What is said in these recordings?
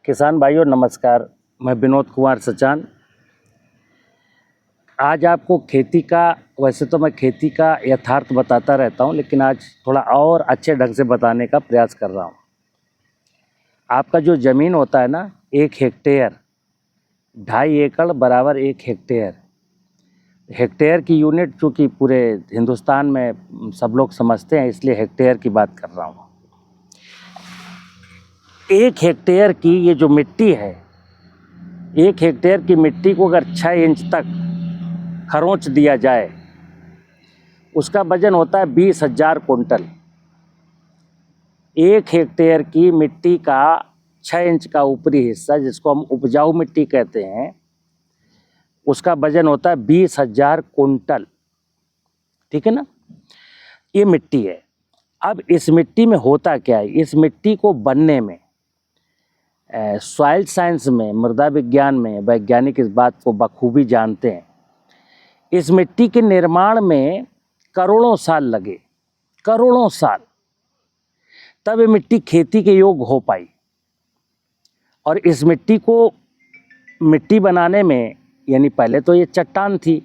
किसान भाइयों नमस्कार। मैं विनोद कुमार सचान। आज आपको खेती का, वैसे तो मैं खेती का यथार्थ बताता रहता हूं, लेकिन आज थोड़ा और अच्छे ढंग से बताने का प्रयास कर रहा हूं। आपका जो ज़मीन होता है ना, 1 हेक्टेयर, 2.5 एकड़ बराबर 1 हेक्टेयर। हेक्टेयर की यूनिट चूँकि पूरे हिंदुस्तान में सब लोग समझते हैं, इसलिए हेक्टेयर की बात कर रहा हूँ। 1 हेक्टेयर की ये जो मिट्टी है, 1 हेक्टेयर की मिट्टी को अगर 6 इंच तक खरोंच दिया जाए, उसका वजन होता है 20,000 कुंटल। 1 हेक्टेयर की मिट्टी का 6 इंच का ऊपरी हिस्सा, जिसको हम उपजाऊ मिट्टी कहते हैं, उसका वजन होता है 20,000 कुंटल। ठीक है ना। ये मिट्टी है। अब इस मिट्टी में होता क्या है, इस मिट्टी को बनने में सॉइल साइंस में, मृदा विज्ञान में वैज्ञानिक इस बात को बखूबी जानते हैं। इस मिट्टी के निर्माण में करोड़ों साल लगे, करोड़ों साल, तब ये मिट्टी खेती के योग्य हो पाई। और इस मिट्टी को मिट्टी बनाने में, यानी पहले तो ये चट्टान थी,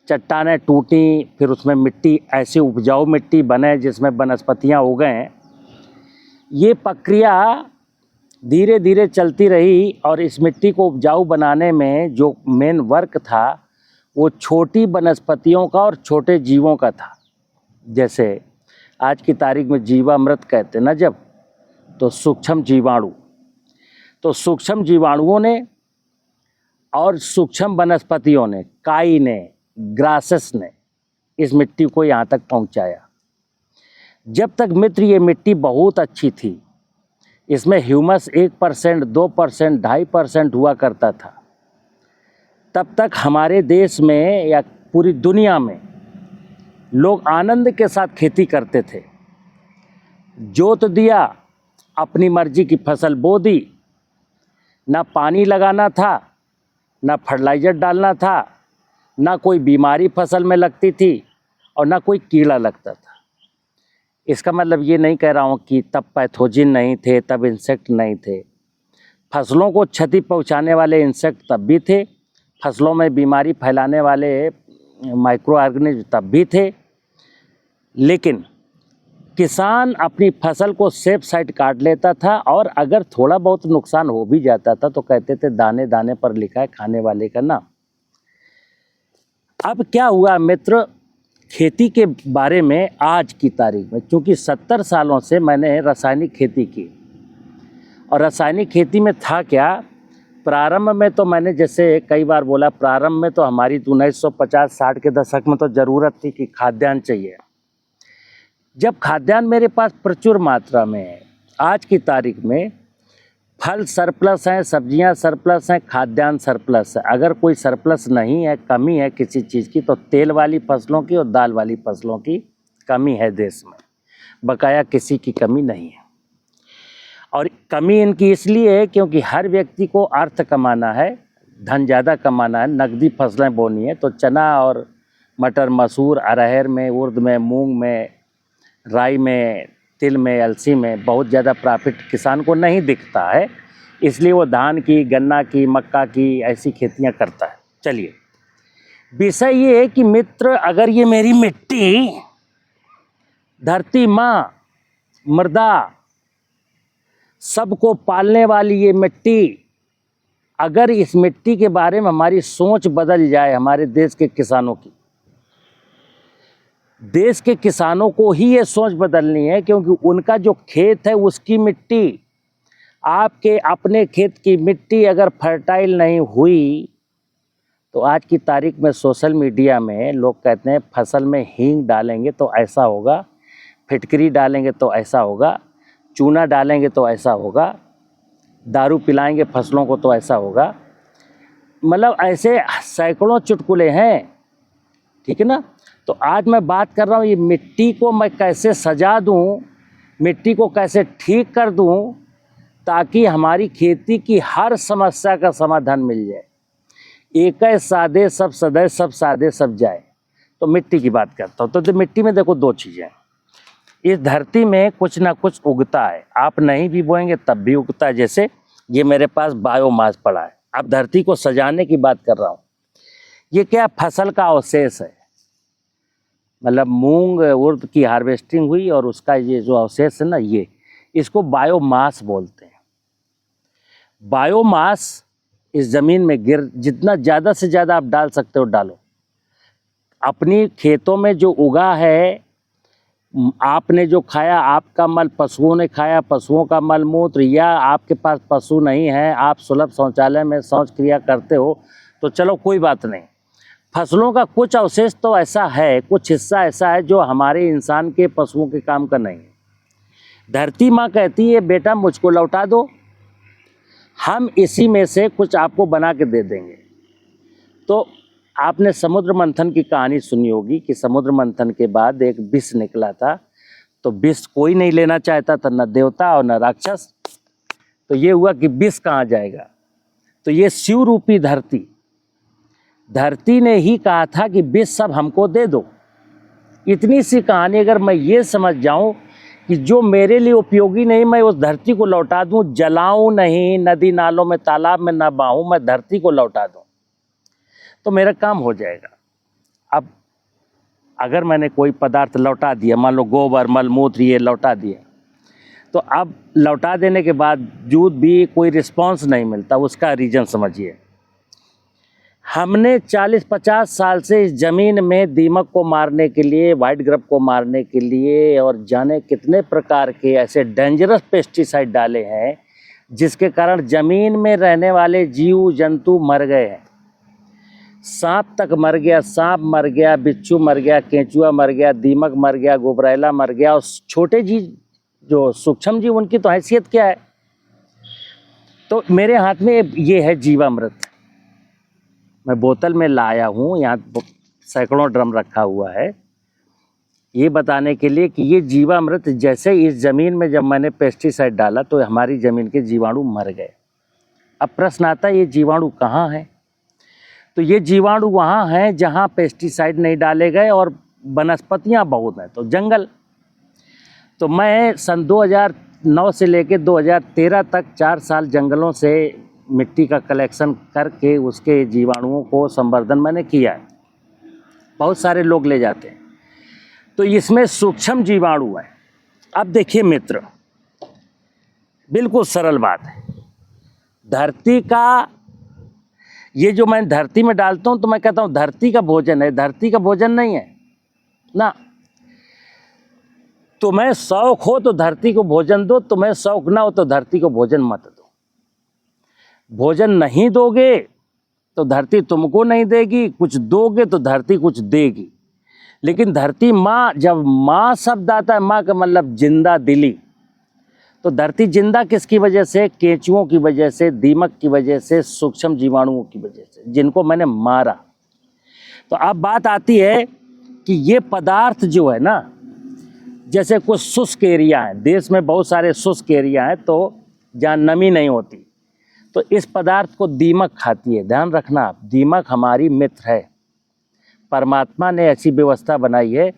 चट्टानें टूटी, फिर उसमें मिट्टी ऐसी उपजाऊ मिट्टी बने जिसमें वनस्पतियाँ उगें। ये प्रक्रिया धीरे धीरे चलती रही और इस मिट्टी को उपजाऊ बनाने में जो मेन वर्क था वो छोटी वनस्पतियों का और छोटे जीवों का था। जैसे आज की तारीख में जीवामृत कहते हैं ना जब, तो सूक्ष्म जीवाणु, तो सूक्ष्म जीवाणुओं ने और सूक्ष्म वनस्पतियों ने, काई ने, ग्रासेस ने इस मिट्टी को यहाँ तक पहुँचाया। जब तक मित्र ये मिट्टी बहुत अच्छी थी, इसमें ह्यूमस 1%, 2%, 2.5% हुआ करता था, तब तक हमारे देश में या पूरी दुनिया में लोग आनंद के साथ खेती करते थे। जोत दिया, अपनी मर्जी की फसल बो दी, ना पानी लगाना था, ना फर्टिलाइज़र डालना था, ना कोई बीमारी फसल में लगती थी और ना कोई कीड़ा लगता था। इसका मतलब ये नहीं कह रहा हूँ कि तब पैथोजिन नहीं थे, तब इंसेक्ट नहीं थे। फसलों को क्षति पहुँचाने वाले इंसेक्ट तब भी थे, फसलों में बीमारी फैलाने वाले माइक्रो ऑर्गेनिज्म तब भी थे। लेकिन किसान अपनी फसल को सेफ साइड काट लेता था, और अगर थोड़ा बहुत नुकसान हो भी जाता था तो कहते थे दाने दाने पर लिखा है खाने वाले का नाम। अब क्या हुआ मित्र, खेती के बारे में आज की तारीख में, चूँकि 70 सालों से मैंने रासायनिक खेती की, और रासायनिक खेती में था क्या, प्रारंभ में तो मैंने जैसे कई बार बोला, प्रारंभ में तो हमारी 1950-60 के दशक में तो ज़रूरत थी कि खाद्यान्न चाहिए। जब खाद्यान्न मेरे पास प्रचुर मात्रा में है, आज की तारीख में फल सरप्लस हैं, सब्जियां सरप्लस हैं, खाद्यान्न सरप्लस है। अगर कोई सरप्लस नहीं है, कमी है किसी चीज़ की, तो तेल वाली फसलों की और दाल वाली फसलों की कमी है देश में, बकाया किसी की कमी नहीं है। और कमी इनकी इसलिए है क्योंकि हर व्यक्ति को अर्थ कमाना है, धन ज़्यादा कमाना है, नकदी फसलें बोनी है, तो चना और मटर, मसूर, अरहर में, उर्द में, मूंग में, राई में, तिल में, अलसी में बहुत ज़्यादा प्रॉफिट किसान को नहीं दिखता है, इसलिए वो धान की, गन्ना की, मक्का की ऐसी खेतियां करता है। चलिए, विषय ये है कि मित्र, अगर ये मेरी मिट्टी, धरती माँ, मृदा, सबको पालने वाली ये मिट्टी, अगर इस मिट्टी के बारे में हमारी सोच बदल जाए, हमारे देश के किसानों की, देश के किसानों को ही ये सोच बदलनी है, क्योंकि उनका जो खेत है उसकी मिट्टी, आपके अपने खेत की मिट्टी अगर फर्टाइल नहीं हुई तो आज की तारीख में सोशल मीडिया में लोग कहते हैं फसल में हींग डालेंगे तो ऐसा होगा, फिटकरी डालेंगे तो ऐसा होगा, चूना डालेंगे तो ऐसा होगा, दारू पिलाएंगे फसलों को तो ऐसा होगा। मतलब ऐसे सैकड़ों चुटकुले हैं। ठीक है ना। तो आज मैं बात कर रहा हूँ, ये मिट्टी को मैं कैसे सजा दूँ, मिट्टी को कैसे ठीक कर दूँ, ताकि हमारी खेती की हर समस्या का समाधान मिल जाए। एक है सादे सब सदै, सब सादे सब जाए। तो मिट्टी की बात करता हूँ। तो मिट्टी में देखो 2 चीज़ें, इस धरती में कुछ ना कुछ उगता है, आप नहीं भी बोएंगे तब भी उगता है। जैसे ये मेरे पास बायोमास पड़ा है। अब धरती को सजाने की बात कर रहा हूँ। ये क्या फसल का अवशेष है, मतलब मूंग उर्द की हार्वेस्टिंग हुई और उसका ये जो अवशेष है ना, ये इसको बायोमास बोलते हैं। बायोमास इस ज़मीन में जितना ज़्यादा से ज़्यादा आप डाल सकते हो डालो। अपनी खेतों में जो उगा है, आपने जो खाया, आपका मल पशुओं ने खाया, पशुओं का मल मूत्र, या आपके पास पशु नहीं है, आप सुलभ शौचालय में शौच क्रिया करते हो, तो चलो कोई बात नहीं। फसलों का कुछ अवशेष तो ऐसा है, कुछ हिस्सा ऐसा है जो हमारे इंसान के पशुओं के काम का नहीं है। धरती माँ कहती है बेटा मुझको लौटा दो, हम इसी में से कुछ आपको बना के दे देंगे। तो आपने समुद्र मंथन की कहानी सुनी होगी कि समुद्र मंथन के बाद एक विष निकला था, तो विष कोई नहीं लेना चाहता था, न देवता और न राक्षस। तो ये हुआ कि विष कहाँ जाएगा, तो ये शिव रूपी धरती ने ही कहा था कि विष सब हमको दे दो। इतनी सी कहानी अगर मैं ये समझ जाऊं कि जो मेरे लिए उपयोगी नहीं मैं उस धरती को लौटा दूं, जलाऊं नहीं, नदी नालों में तालाब में ना बहाऊं, मैं धरती को लौटा दूं, तो मेरा काम हो जाएगा। अब अगर मैंने कोई पदार्थ लौटा दिया, मान लो गोबर मल मूत्र ये लौटा दिया, तो अब लौटा देने के बावजूद भी कोई रिस्पांस नहीं मिलता, उसका रीज़न समझिए। हमने 40-50 साल से इस ज़मीन में दीमक को मारने के लिए, वाइट ग्रब को मारने के लिए और जाने कितने प्रकार के ऐसे डेंजरस पेस्टिसाइड डाले हैं जिसके कारण ज़मीन में रहने वाले जीव जंतु मर गए हैं। सांप तक मर गया, सांप मर गया, बिच्छू मर गया, केंचुआ मर गया, दीमक मर गया, गुबरैला मर गया, और छोटे जीव जो सूक्ष्म जीव उनकी तो हैसियत क्या है। तो मेरे हाथ में ये है जीवामृत, मैं बोतल में लाया हूँ, यहाँ सैकड़ों ड्रम रखा हुआ है, ये बताने के लिए कि ये जीवामृत जैसे इस ज़मीन में जब मैंने पेस्टिसाइड डाला तो हमारी ज़मीन के जीवाणु मर गए। अब प्रश्न आता है ये जीवाणु कहाँ है, तो ये जीवाणु वहाँ हैं जहाँ पेस्टिसाइड नहीं डाले गए और वनस्पतियाँ बहुत हैं, तो जंगल। तो मैं सन 2009 से लेकर 2013 तक 4 साल जंगलों से मिट्टी का कलेक्शन करके उसके जीवाणुओं को संवर्धन मैंने किया है। बहुत सारे लोग ले जाते हैं, तो इसमें सूक्ष्म जीवाणु है। अब देखिए मित्र, बिल्कुल सरल बात है, धरती का ये जो मैं धरती में डालता हूँ तो मैं कहता हूँ धरती का भोजन है, धरती का भोजन नहीं है ना। तुम्हें शौक हो तो धरती को भोजन दो, तुम्हें शौक ना हो तो धरती को भोजन मत दो। भोजन नहीं दोगे तो धरती तुमको नहीं देगी, कुछ दोगे तो धरती कुछ देगी। लेकिन धरती माँ, जब माँ शब्द आता है, माँ का मतलब जिंदा दिली, तो धरती जिंदा किसकी वजह से? केंचुओं की वजह से, दीमक की वजह से, सूक्ष्म जीवाणुओं की वजह से, जिनको मैंने मारा। तो अब बात आती है कि ये पदार्थ जो है ना, जैसे कुछ शुष्क एरिया है, देश में बहुत सारे शुष्क एरिया हैं तो जहाँ नमी नहीं होती, तो इस पदार्थ को दीमक खाती है। ध्यान रखना आप, दीमक हमारी मित्र है। परमात्मा ने ऐसी व्यवस्था बनाई है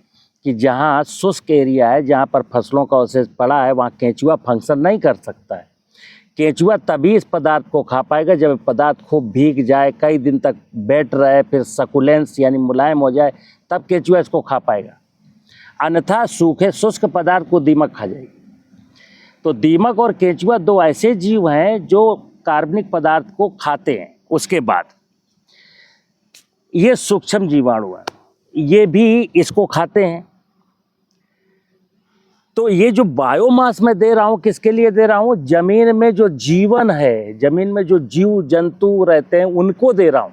कि जहाँ शुष्क एरिया है, जहाँ पर फसलों का अवशेष पड़ा है, वहाँ केंचुआ फंक्शन नहीं कर सकता है। केंचुआ तभी इस पदार्थ को खा पाएगा जब पदार्थ खूब भीग जाए, कई दिन तक बैठ रहे, फिर सकुलेंस यानी मुलायम हो जाए, तब केंचुआ इसको खा पाएगा। अन्यथा सूखे शुष्क पदार्थ को दीमक खा जाएगी। तो दीमक और केंचुआ दो ऐसे जीव हैं जो कार्बनिक पदार्थ को खाते हैं। उसके बाद ये सूक्ष्म जीवाणु है, ये भी इसको खाते हैं। तो ये जो बायोमास मैं दे रहा हूँ, किसके लिए दे रहा हूँ? जमीन में जो जीवन है, जमीन में जो जीव जंतु रहते हैं उनको दे रहा हूँ।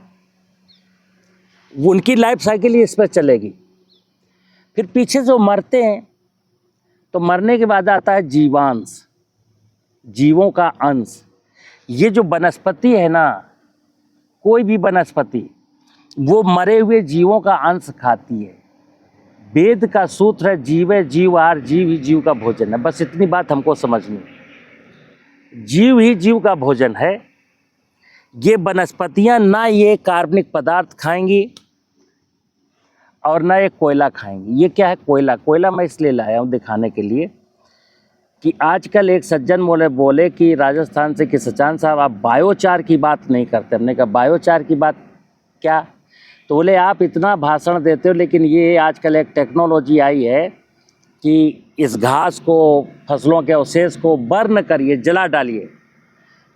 उनकी लाइफ साइकिल ही इस पर चलेगी। फिर पीछे जो मरते हैं, तो मरने के बाद आता है जीवांश, जीवों का अंश। ये जो वनस्पति है ना, कोई भी वनस्पति वो मरे हुए जीवों का अंश खाती है। वेद का सूत्र है जीवे जीवार, जीव ही जीव का भोजन है। बस इतनी बात हमको समझनी है, जीव ही जीव का भोजन है। ये वनस्पतियां ना ये कार्बनिक पदार्थ खाएंगी और ना ये कोयला खाएंगी। ये क्या है? कोयला। कोयला मैं इसलिए लाया हूँ दिखाने के लिए। कि आजकल एक सज्जन बोले कि राजस्थान से कि सचान साहब आप बायोचार की बात नहीं करते। हमने कहा बायोचार की बात क्या? तो बोले आप इतना भाषण देते हो, लेकिन ये आजकल एक टेक्नोलॉजी आई है कि इस घास को, फसलों के अवशेष को बर्न करिए, जला डालिए,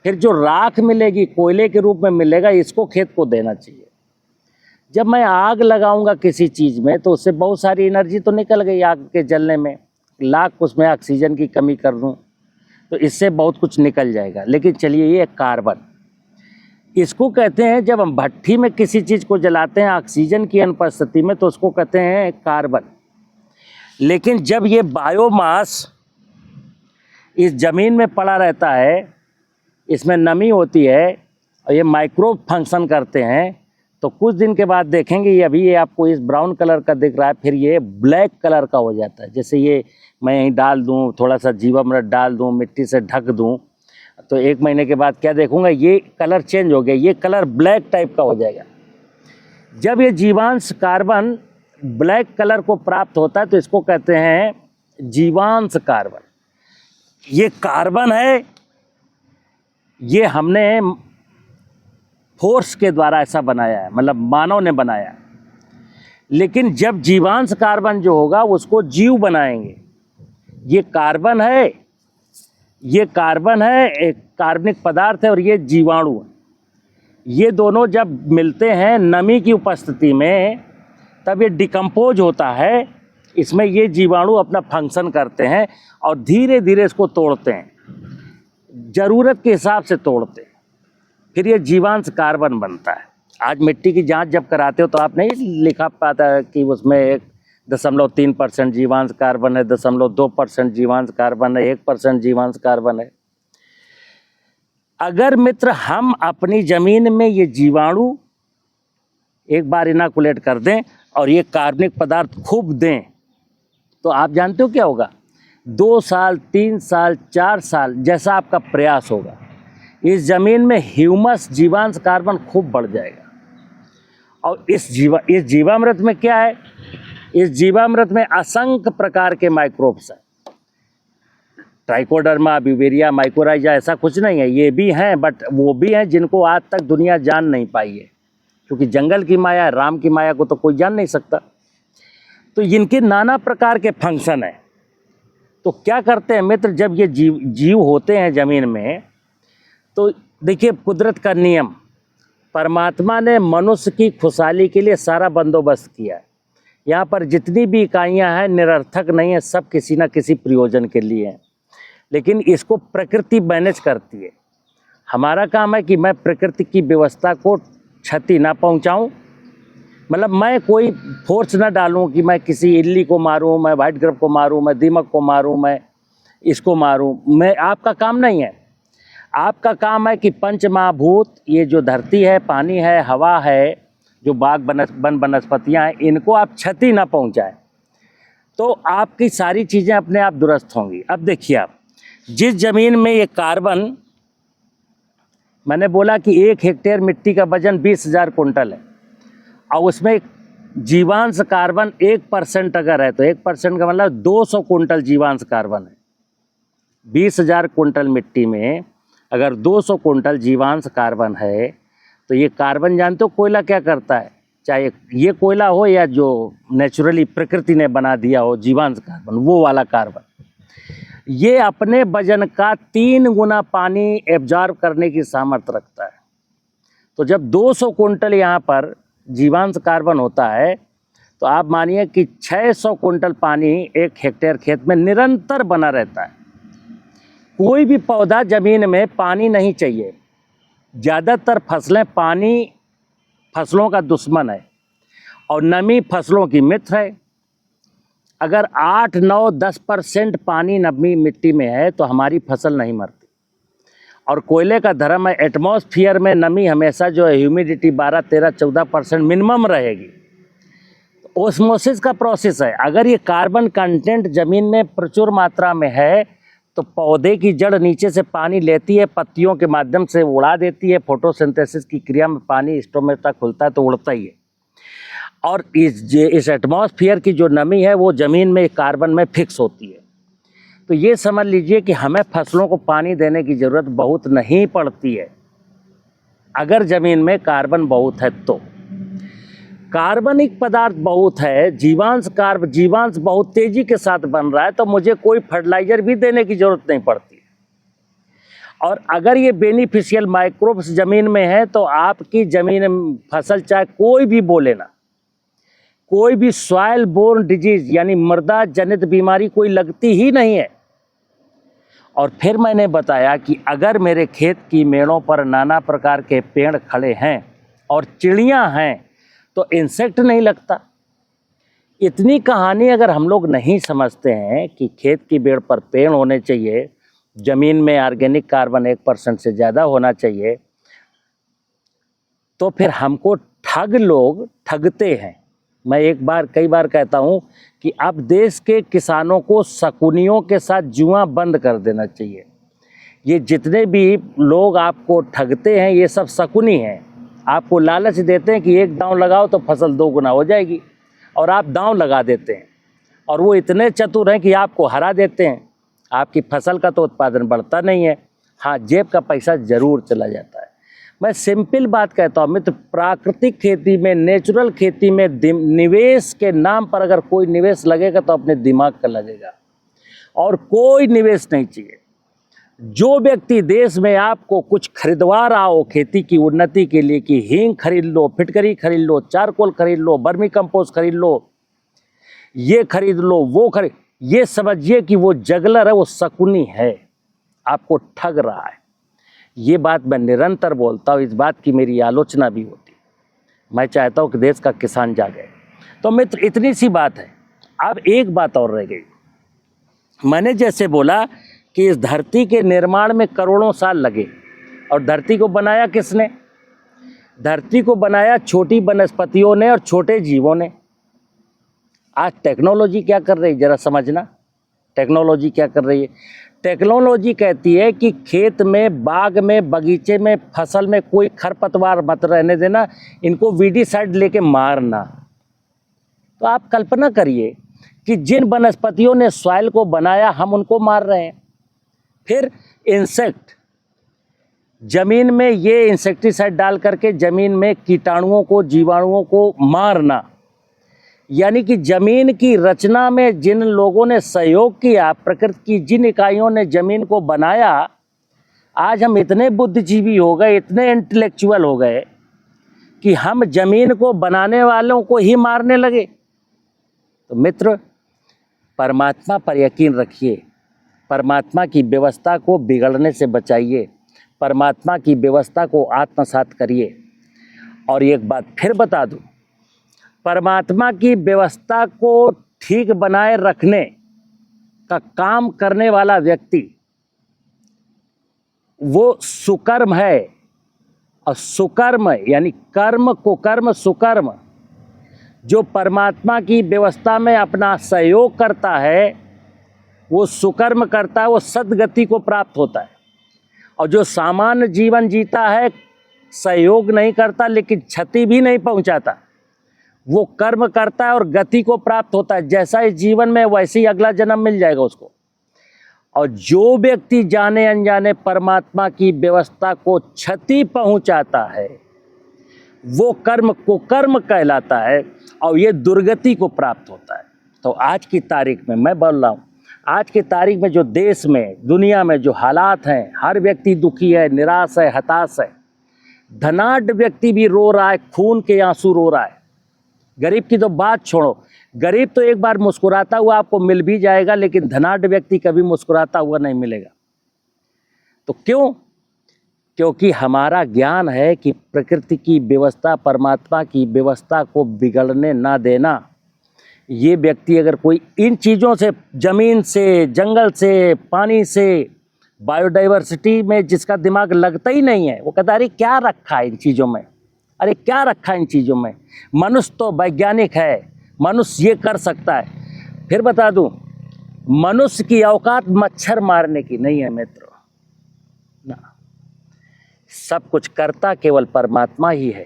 फिर जो राख मिलेगी कोयले के रूप में मिलेगा, इसको खेत को देना चाहिए। जब मैं आग लगाऊंगा किसी चीज़ में तो उससे बहुत सारी एनर्जी तो निकल गई आग के जलने में, लाख उसमें ऑक्सीजन की कमी कर दूं तो इससे बहुत कुछ निकल जाएगा। लेकिन चलिए, ये कार्बन, इसको कहते हैं, जब हम भट्ठी में किसी चीज़ को जलाते हैं ऑक्सीजन की अनुपस्थिति में तो उसको कहते हैं कार्बन। लेकिन जब ये बायोमास इस ज़मीन में पड़ा रहता है, इसमें नमी होती है और ये माइक्रोब फंक्शन करते हैं, तो कुछ दिन के बाद देखेंगे ये आपको इस ब्राउन कलर का दिख रहा है, फिर ये ब्लैक कलर का हो जाता है। जैसे ये मैं यहीं डाल दूं, थोड़ा सा जीवामृत डाल दूं, मिट्टी से ढक दूं, तो 1 महीने के बाद क्या देखूंगा, ये कलर चेंज हो गया, ये कलर ब्लैक टाइप का हो जाएगा। जब ये जीवांश कार्बन ब्लैक कलर को प्राप्त होता है तो इसको कहते हैं जीवांश कार्बन। ये कार्बन है, ये हमने फोर्स के द्वारा ऐसा बनाया है, मतलब मानव ने बनाया है। लेकिन जब जीवांश कार्बन जो होगा उसको जीव बनाएंगे। ये कार्बन है, ये कार्बन है, एक कार्बनिक पदार्थ है, और ये जीवाणु है। ये दोनों जब मिलते हैं नमी की उपस्थिति में तब ये डिकम्पोज होता है। इसमें ये जीवाणु अपना फंक्शन करते हैं और धीरे धीरे इसको तोड़ते हैं, ज़रूरत के हिसाब से तोड़ते हैं, फिर ये जीवांश कार्बन बनता है। आज मिट्टी की जांच जब कराते हो तो आप नहीं लिखा पाता है कि उसमें 1.3% जीवांश कार्बन है, 0.2% जीवांश कार्बन है, 1% जीवांश कार्बन है। अगर मित्र हम अपनी ज़मीन में ये जीवाणु एक बार इनाकुलेट कर दें और ये कार्बनिक पदार्थ खूब दें तो आप जानते हो क्या होगा? 2 साल, 3 साल, 4 साल, जैसा आपका प्रयास होगा, इस ज़मीन में ह्यूमस जीवांश कार्बन खूब बढ़ जाएगा। और इस जीवामृत में क्या है? इस जीवामृत में असंख्य प्रकार के माइक्रोब्स हैं। ट्राइकोडर्मा, ब्यूवेरिया, माइकोराइजा, ऐसा कुछ नहीं है, ये भी हैं, बट वो भी हैं जिनको आज तक दुनिया जान नहीं पाई है, क्योंकि जंगल की माया, राम की माया को तो कोई जान नहीं सकता। तो इनके नाना प्रकार के फंक्शन हैं। तो क्या करते हैं मित्र, जब ये जीव होते हैं ज़मीन में, तो देखिए कुदरत का नियम, परमात्मा ने मनुष्य की खुशहाली के लिए सारा बंदोबस्त किया है। यहाँ पर जितनी भी इकाइयाँ हैं निरर्थक नहीं है, सब किसी न किसी प्रयोजन के लिए हैं। लेकिन इसको प्रकृति मैनेज करती है। हमारा काम है कि मैं प्रकृति की व्यवस्था को क्षति ना पहुँचाऊँ, मतलब मैं कोई फोर्स ना डालूँ कि मैं किसी इल्ली को मारूँ, मैं वाइट ग्रब को मारूँ, मैं दीमक को मारूँ, मैं इसको मारूँ। मैं आपका काम नहीं है। आपका काम है कि पंच महाभूत, ये जो धरती है, पानी है, हवा है, जो बाग वन वनस्पतियाँ हैं, इनको आप क्षति ना पहुँचाएं, तो आपकी सारी चीज़ें अपने आप दुरुस्त होंगी। अब देखिए, आप जिस ज़मीन में ये कार्बन, मैंने बोला कि 1 हेक्टेयर मिट्टी का वजन 20,000 कुंटल है, और उसमें जीवांश कार्बन 1% अगर है तो 1% का मतलब 200 कुंटल जीवांश कार्बन है। 20,000 कुंटल मिट्टी में अगर 200 कुंटल जीवांश कार्बन है तो ये कार्बन जानते हो कोयला क्या करता है? चाहे ये कोयला हो या जो नेचुरली प्रकृति ने बना दिया हो जीवांश कार्बन, वो वाला कार्बन, ये अपने वजन का 3 गुना पानी एब्जॉर्ब करने की सामर्थ्य रखता है। तो जब 200 कुंटल यहाँ पर जीवांश कार्बन होता है तो आप मानिए कि 600 कुंटल पानी 1 हेक्टेयर खेत में निरंतर बना रहता है। कोई भी पौधा ज़मीन में पानी नहीं चाहिए। ज़्यादातर फसलें, पानी फसलों का दुश्मन है और नमी फसलों की मित्र है। अगर 8, 9, 10% पानी नमी मिट्टी में है तो हमारी फसल नहीं मरती। और कोयले का धर्म है, एटमॉस्फेयर में नमी हमेशा जो है, ह्यूमिडिटी 12, 13, 14% मिनिमम रहेगी। ओस्मोसिस का प्रोसेस है। अगर ये कार्बन कंटेंट ज़मीन में प्रचुर मात्रा में है तो पौधे की जड़ नीचे से पानी लेती है, पत्तियों के माध्यम से उड़ा देती है। फोटोसिंथेसिस की क्रिया में पानी स्टोमेटा खुलता है तो उड़ता ही है। और इस एटमॉस्फेयर की जो नमी है वो ज़मीन में कार्बन में फिक्स होती है। तो ये समझ लीजिए कि हमें फसलों को पानी देने की ज़रूरत बहुत नहीं पड़ती है अगर ज़मीन में कार्बन बहुत है तो। कार्बनिक पदार्थ बहुत है, जीवांश बहुत तेज़ी के साथ बन रहा है, तो मुझे कोई फर्टिलाइज़र भी देने की ज़रूरत नहीं पड़ती। और अगर ये बेनिफिशियल माइक्रोब्स ज़मीन में है तो आपकी ज़मीन फसल चाहे कोई भी बोले ना, कोई भी सॉइल बोर्न डिजीज़ यानी मृदा जनित बीमारी कोई लगती ही नहीं है। और फिर मैंने बताया कि अगर मेरे खेत की मेड़ों पर नाना प्रकार के पेड़ खड़े हैं और चिड़ियाँ हैं तो इंसेक्ट नहीं लगता। इतनी कहानी अगर हम लोग नहीं समझते हैं कि खेत की बेड़ पर पेड़ होने चाहिए, ज़मीन में ऑर्गेनिक कार्बन 1% से ज़्यादा होना चाहिए, तो फिर हमको ठग लोग ठगते हैं। मैं कई बार कहता हूँ कि अब देश के किसानों को शकुनियों के साथ जुआ बंद कर देना चाहिए। ये जितने भी लोग आपको ठगते हैं ये सब शकुनी हैं। आपको लालच देते हैं कि एक दांव लगाओ तो फसल 2 गुना हो जाएगी, और आप दांव लगा देते हैं। और वो इतने चतुर हैं कि आपको हरा देते हैं। आपकी फसल का तो उत्पादन बढ़ता नहीं है, हाँ जेब का पैसा ज़रूर चला जाता है। मैं सिंपल बात कहता हूँ मित्र, प्राकृतिक खेती में, नेचुरल खेती में निवेश के नाम पर अगर कोई निवेश लगेगा तो अपने दिमाग का लगेगा, और कोई निवेश नहीं चाहिए। जो व्यक्ति देश में आपको कुछ खरीदवा रहा हो खेती की उन्नति के लिए कि हींग खरीद लो, फिटकरी खरीद लो, चारकोल खरीद लो, बर्मी कंपोस्ट खरीद लो, ये खरीद लो, वो खरीद, ये समझिए कि वो जगलर है, वो शकुनी है, आपको ठग रहा है। ये बात मैं निरंतर बोलता हूँ, इस बात की मेरी आलोचना भी होती है। मैं चाहता हूँ कि देश का किसान जागे। तो मित्र इतनी सी बात है। अब एक बात और रह गई। मैंने जैसे बोला कि इस धरती के निर्माण में करोड़ों साल लगे, और धरती को बनाया किसने? धरती को बनाया छोटी वनस्पतियों ने और छोटे जीवों ने। आज टेक्नोलॉजी क्या कर रही है जरा समझना। टेक्नोलॉजी क्या कर रही है? टेक्नोलॉजी कहती है कि खेत में, बाग में, बगीचे में, फसल में कोई खरपतवार मत रहने देना, इनको वीडीसाइड लेके मारना। तो आप कल्पना करिए कि जिन वनस्पतियों ने सॉइल को बनाया हम उनको मार रहे हैं। फिर इंसेक्ट, जमीन में ये इंसेक्टिसाइड डाल करके जमीन में कीटाणुओं को, जीवाणुओं को मारना, यानी कि जमीन की रचना में जिन लोगों ने सहयोग किया, प्रकृति की जिन इकाइयों ने जमीन को बनाया, आज हम इतने बुद्धिजीवी हो गए, इतने इंटेलेक्चुअल हो गए कि हम जमीन को बनाने वालों को ही मारने लगे। तो मित्र परमात्मा पर यकीन रखिए, परमात्मा की व्यवस्था को बिगड़ने से बचाइए, परमात्मा की व्यवस्था को आत्मसात करिए। और एक बात फिर बता दूं, परमात्मा की व्यवस्था को ठीक बनाए रखने का काम करने वाला व्यक्ति वो सुकर्म है। और सुकर्म यानी कर्म, कुकर्म, सुकर्म, जो परमात्मा की व्यवस्था में अपना सहयोग करता है, वो सुकर्म करता है, वो सद्गति को प्राप्त होता है। और जो सामान्य जीवन जीता है, सहयोग नहीं करता लेकिन क्षति भी नहीं पहुंचाता, वो कर्म करता है और गति को प्राप्त होता है। जैसा इस जीवन में वैसे ही अगला जन्म मिल जाएगा उसको। और जो व्यक्ति जाने अनजाने परमात्मा की व्यवस्था को क्षति पहुंचाता है, वो कर्म कुकर्म कहलाता है और ये दुर्गति को प्राप्त होता है। तो आज की तारीख में मैं बोल रहा हूँ, आज की तारीख में जो देश में, दुनिया में जो हालात हैं, हर व्यक्ति दुखी है, निराश है, हताश है। धनाढ्य व्यक्ति भी रो रहा है, खून के आंसू रो रहा है। गरीब की तो बात छोड़ो, गरीब तो एक बार मुस्कुराता हुआ आपको मिल भी जाएगा, लेकिन धनाढ्य व्यक्ति कभी मुस्कुराता हुआ नहीं मिलेगा। तो क्यों? क्योंकि हमारा ज्ञान है कि प्रकृति की व्यवस्था, परमात्मा की व्यवस्था को बिगड़ने ना देना। ये व्यक्ति अगर कोई इन चीज़ों से, जमीन से, जंगल से, पानी से, बायोडाइवर्सिटी में जिसका दिमाग लगता ही नहीं है, वो कहता है अरे क्या रखा है इन चीज़ों में, अरे क्या रखा है इन चीज़ों में, मनुष्य तो वैज्ञानिक है, मनुष्य ये कर सकता है। फिर बता दूं, मनुष्य की औकात मच्छर मारने की नहीं है मित्रों ना। सब कुछ करता केवल परमात्मा ही है।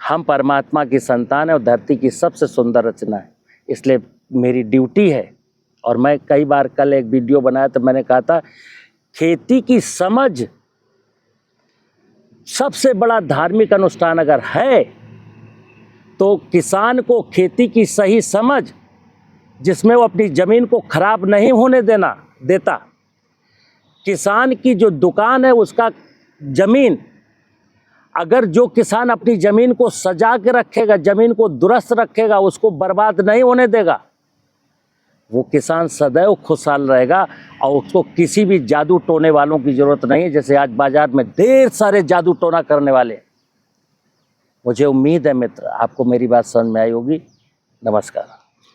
हम परमात्मा की संतान है और धरती की सबसे सुंदर रचना है। इसलिए मेरी ड्यूटी है और मैं कई बार कल एक वीडियो बनाया तो मैंने कहा था खेती की समझ सबसे बड़ा धार्मिक अनुष्ठान अगर है तो किसान को खेती की सही समझ, जिसमें वो अपनी ज़मीन को खराब नहीं होने देता। किसान की जो दुकान है उसका ज़मीन, अगर जो किसान अपनी ज़मीन को सजा के रखेगा, ज़मीन को दुरुस्त रखेगा, उसको बर्बाद नहीं होने देगा, वो किसान सदैव खुशहाल रहेगा और उसको किसी भी जादू टोने वालों की ज़रूरत नहीं है। जैसे आज बाज़ार में ढेर सारे जादू टोना करने वाले। मुझे उम्मीद है मित्र आपको मेरी बात समझ में आई होगी। नमस्कार।